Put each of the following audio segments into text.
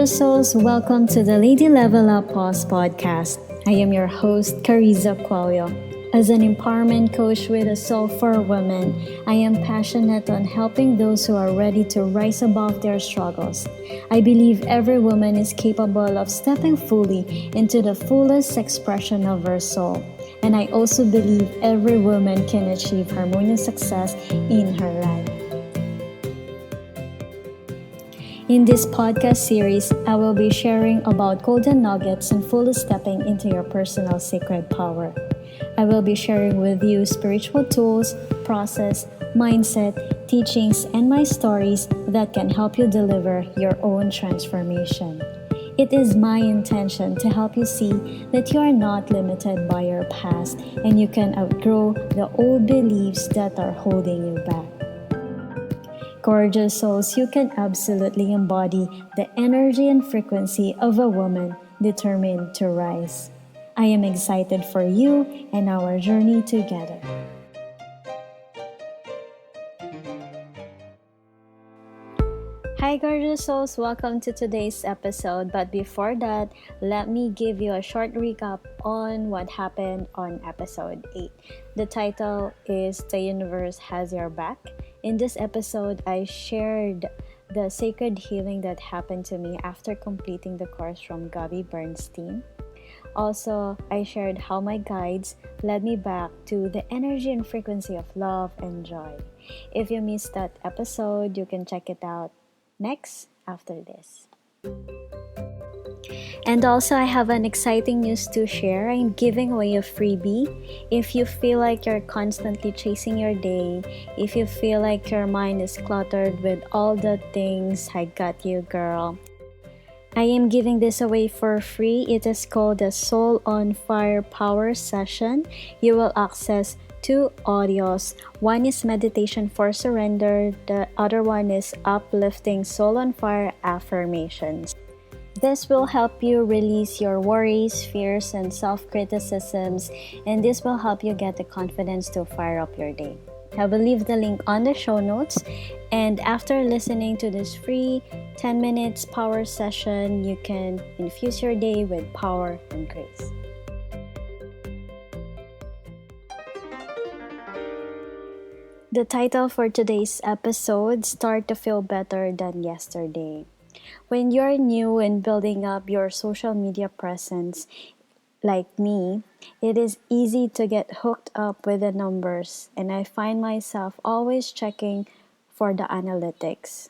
Gorgeous souls, welcome to the Lady Level Up Pause podcast. I am your host, Karizza Cuello. As an empowerment coach with a soul for women, I am passionate on helping those who are ready to rise above their struggles. I believe every woman is capable of stepping fully into the fullest expression of her soul. And I also believe every woman can achieve harmonious success in her life. In this podcast series, I will be sharing about golden nuggets and fully stepping into your personal sacred power. I will be sharing with you spiritual tools, process, mindset, teachings, and my stories that can help you deliver your own transformation. It is my intention to help you see that you are not limited by your past and you can outgrow the old beliefs that are holding you back. Gorgeous souls, you can absolutely embody the energy and frequency of a woman determined to rise. I am excited for you and our journey together. Hi, gorgeous souls, welcome to today's episode. But before that, let me give you a short recap on what happened on episode 8. The title is The Universe Has Your Back. In this episode, I shared the sacred healing that happened to me after completing the course from Gabby Bernstein. Also, I shared how my guides led me back to the energy and frequency of love and joy. If you missed that episode, you can check it out next after this. And also, I have an exciting news to share. I'm giving away a freebie. If you feel like you're constantly chasing your day, if you feel like your mind is cluttered with all the things, I got you, girl. I am giving this away for free. It is called the Soul on Fire Power Session. You will access 2 audios. One is Meditation for Surrender. The other one is Uplifting Soul on Fire Affirmations. This will help you release your worries, fears, and self-criticisms, and this will help you get the confidence to fire up your day. I will leave the link on the show notes, and after listening to this free 10 minutes power session, you can infuse your day with power and grace. The title for today's episode, Start to Feel Better Than Yesterday. When you're new and building up your social media presence, like me, it is easy to get hooked up with the numbers, and I find myself always checking for the analytics.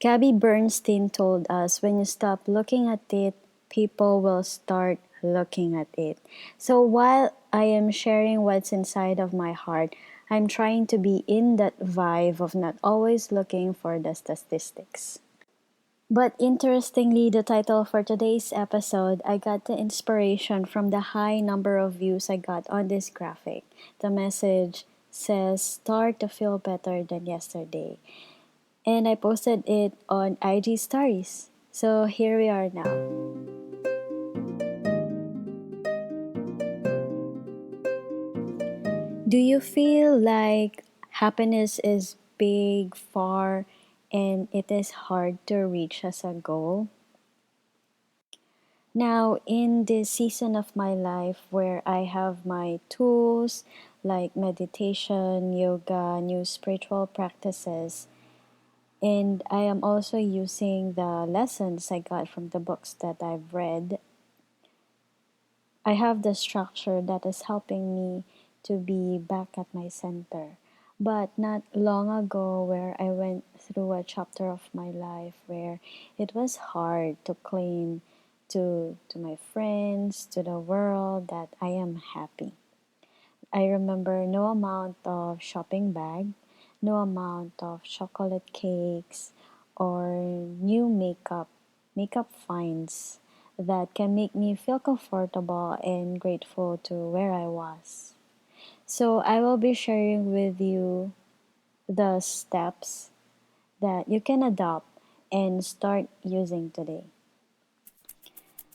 Gabby Bernstein told us when you stop looking at it, people will start looking at it. So while I am sharing what's inside of my heart, I'm trying to be in that vibe of not always looking for the statistics. But interestingly, the title for today's episode, I got the inspiration from the high number of views I got on this graphic. The message says, Start to feel better than yesterday. And I posted it on IG stories. So here we are now. Do you feel like happiness is big, far, and it is hard to reach as a goal? Now, in this season of my life where I have my tools like meditation, yoga, new spiritual practices, and I am also using the lessons I got from the books that I've read, I have the structure that is helping me to be back at my center. But not long ago, where I went through a chapter of my life where it was hard to claim to my friends, to the world, that I am happy. I remember no amount of shopping bag, no amount of chocolate cakes, or new makeup finds that can make me feel comfortable and grateful to where I was. So I will be sharing with you the steps that you can adopt and start using today.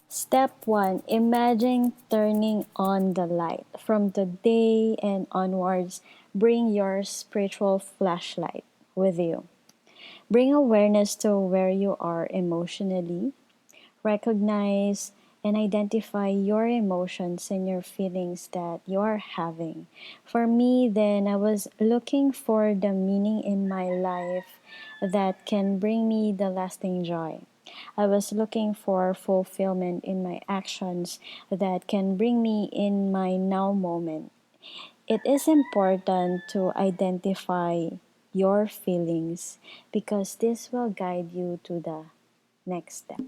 Step 1, imagine turning on the light. From today and onwards, bring your spiritual flashlight with you. Bring awareness to where you are emotionally. Recognize and identify your emotions and your feelings that you're having. For me, then, I was looking for the meaning in my life that can bring me the lasting joy. I was looking for fulfillment in my actions that can bring me in my now moment. It is important to identify your feelings because this will guide you to the next step.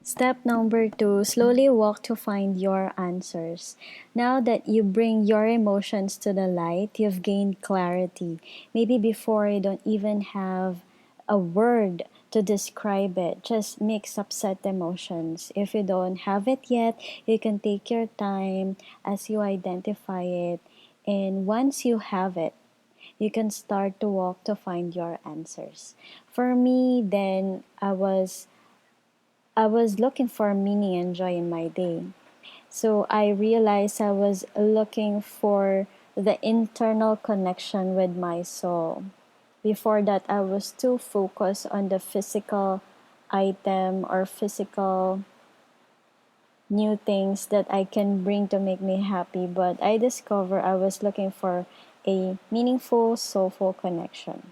Step number two, slowly walk to find your answers. Now that you bring your emotions to the light, you've gained clarity. Maybe before you don't even have a word to describe it, just mix upset emotions. If you don't have it yet, you can take your time as you identify it. And once you have it, you can start to walk to find your answers. For me, then I was looking for meaning and joy in my day. So I realized I was looking for the internal connection with my soul. Before that, I was too focused on the physical item or physical new things that I can bring to make me happy. But I discovered I was looking for a meaningful, soulful connection.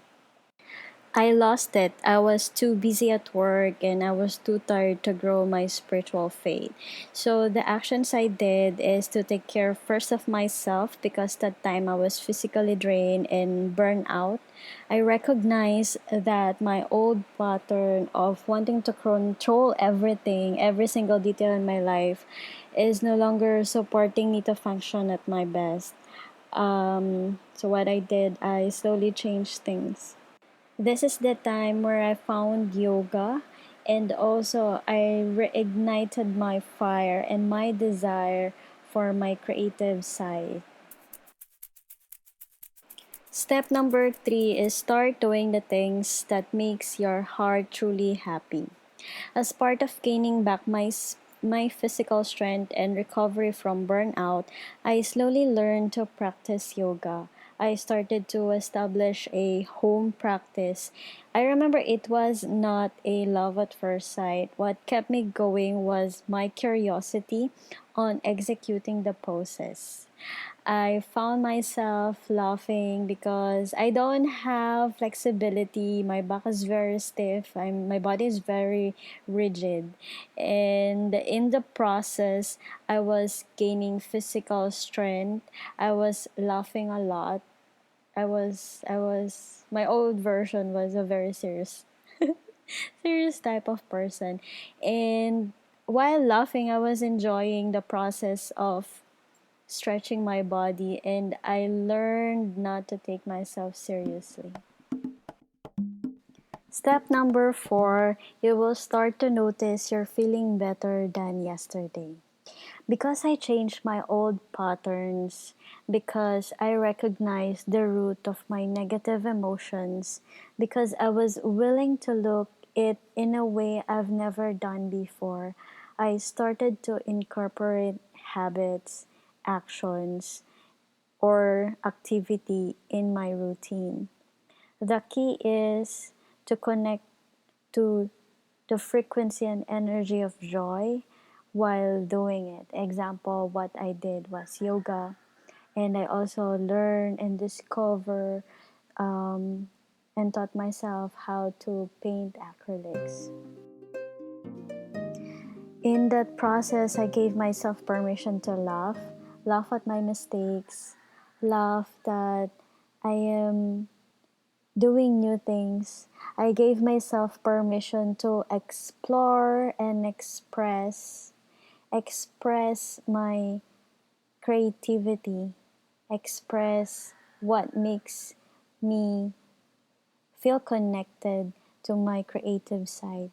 I lost it. I was too busy at work and I was too tired to grow my spiritual faith. So the actions I did is to take care first of myself because that time I was physically drained and burned out. I recognized that my old pattern of wanting to control everything, every single detail in my life, is no longer supporting me to function at my best. So what I did, I slowly changed things. This is the time where I found yoga and also I reignited my fire and my desire for my creative side. Step number 3 is start doing the things that makes your heart truly happy. As part of gaining back my physical strength and recovery from burnout, I slowly learned to practice yoga. I started to establish a home practice. I remember it was not a love at first sight. What kept me going was my curiosity on executing the poses. I found myself laughing because I don't have flexibility. My back is very stiff. My body is very rigid. And in the process, I was gaining physical strength. I was laughing a lot. My old version was a very serious type of person. And while laughing, I was enjoying the process of stretching my body, and I learned not to take myself seriously. Step number 4, you will start to notice you're feeling better than yesterday. Because I changed my old patterns, because I recognized the root of my negative emotions, because I was willing to look it in a way I've never done before, I started to incorporate habits, actions, or activity in my routine. The key is to connect to the frequency and energy of joy while doing it. Example, what I did was yoga, and I also learned and discover um, and taught myself how to paint acrylics. In that process, I gave myself permission to laugh at my mistakes, laugh that I am doing new things. I gave myself permission to explore and express my creativity, express what makes me feel connected to my creative side.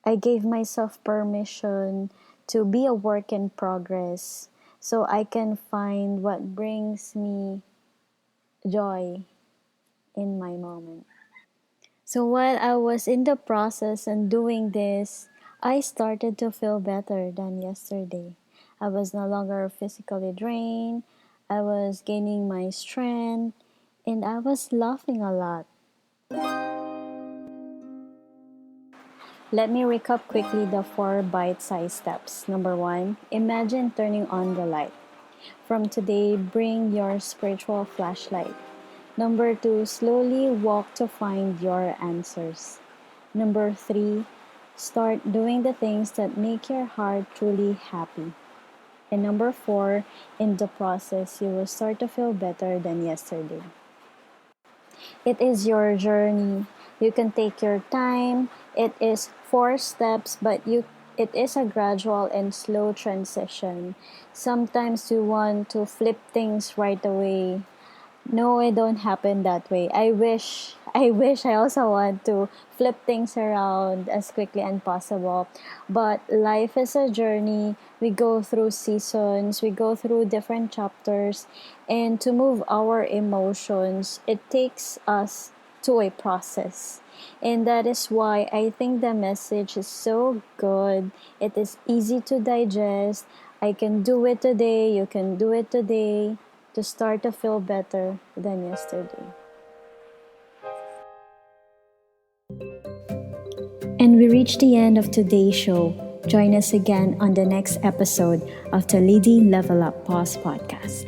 I gave myself permission to be a work in progress so I can find what brings me joy in my moment. So while I was in the process and doing this, I started to feel better than yesterday. I was no longer physically drained, I was gaining my strength, and I was laughing a lot. Let me recap quickly the 4 bite-sized steps. Number 1, imagine turning on the light. From today, bring your spiritual flashlight. Number 2, slowly walk to find your answers. Number 3, start doing the things that make your heart truly happy. And number 4, in the process, you will start to feel better than yesterday. It is your journey. You can take your time. It is 4 steps, but it is a gradual and slow transition. Sometimes you want to flip things right away. No, it don't happen that way. I wish I also want to flip things around as quickly as possible. But life is a journey. We go through seasons, we go through different chapters, and to move our emotions, it takes us to a process. And that is why I think the message is so good. It is easy to digest. I can do it today, you can do it today to start to feel better than yesterday. And we reach the end of today's show. Join us again on the next episode of the Lady Level Up Pause podcast.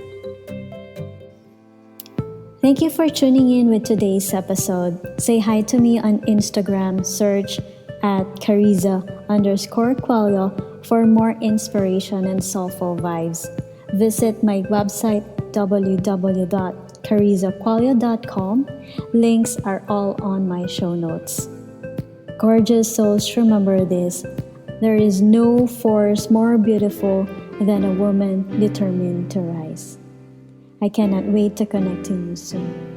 Thank you for tuning in with today's episode. Say hi to me on Instagram, search at Karizza_Cuello for more inspiration and soulful vibes. Visit my website www.karizzacuello.com. Links are all on my show notes. Gorgeous souls, remember this. There is no force more beautiful than a woman determined to rise. I cannot wait to connect to you soon.